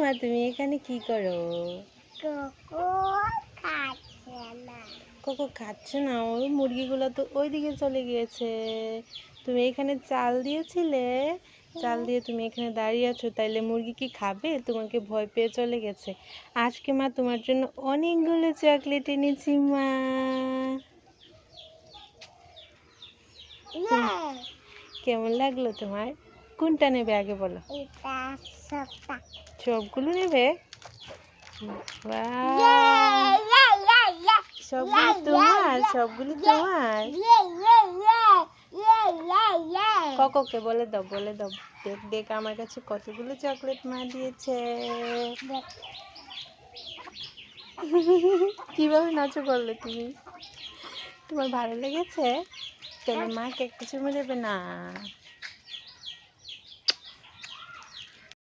মা তুমি এখানে কি করো? কোকো খাচ্ছে না, ওই মুরগিগুলো তো ওইদিকে চলে গিয়েছে। তুমি এখানে চাল দিয়েছিলে, চাল দিয়ে তুমি এখানে দাঁড়িয়ে আছো, তাইলে মুরগি কি খাবে? তোমাকে ভয় পেয়ে চলে গেছে। আজকে মা তোমার জন্য অনেকগুলো চকলেট এনেছি মা। কেমন লাগলো তোমার? কোনটা নেবে আগে বলো? সবগুলো নেবে? সবগুলো তোমার? সবগুলো তোমার? কককে বলে দাও, বলে দাও, দেখ দেখ আমার কাছে কতগুলো চকলেট মা দিয়েছে। কিভাবে নাচো করলে তুমি? তোমার ভালো লেগেছে? তাহলে মাকে একটা চুমু দেবে না?